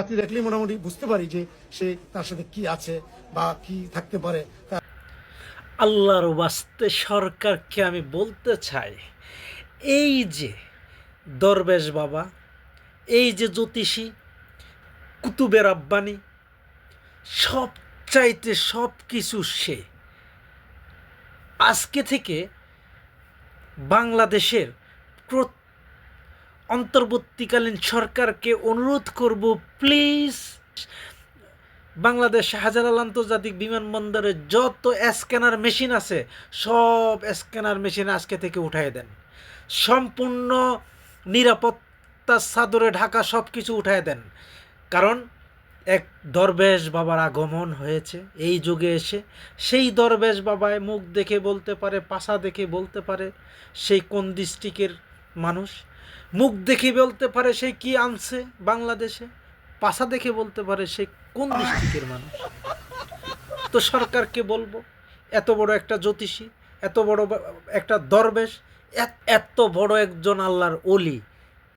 জাতি দেখলেই মোটামুটি বুঝতে পারি যে সে তার সাথে কি আছে বা কি থাকতে পারে। আল্লাহর ওয়াস্তে সরকারকে আমি বলতে চাই, এই যে দরবেশ বাবা, এই যে জ্যোতিষী, কুতুবের আব্বানি, সব চাইতে সব কিছু সে। আজকে থেকে বাংলাদেশের অন্তর্বর্তীকালীন সরকারকে অনুরোধ করব, প্লিজ বাংলাদেশ শাহজালাল আন্তর্জাতিক বিমানবন্দরে যত স্ক্যানার মেশিন আছে সব স্ক্যানার মেশিন আজকে থেকে উঠাই দেন। সম্পূর্ণ নিরাপত্তার চাদরে ঢাকা সব কিছু উঠাই দেন। কারণ এক দরবেশ বাবার আগমন হয়েছে এই যুগে এসে। সেই দরবেশ বাবায় মুখ দেখে বলতে পারে, পাশা দেখে বলতে পারে সেই কোন ডিস্ট্রিক্টের মানুষ, মুখ দেখে বলতে পারে সেই কি আনছে বাংলাদেশে, পাশা দেখে বলতে পারে সেই কোন ডিস্ট্রিক্টের মানুষ। তো সরকারকে বলবো, এত বড় একটা জ্যোতিষী, এত বড় একটা দরবেশ, এত বড় একজন আল্লাহর ওলি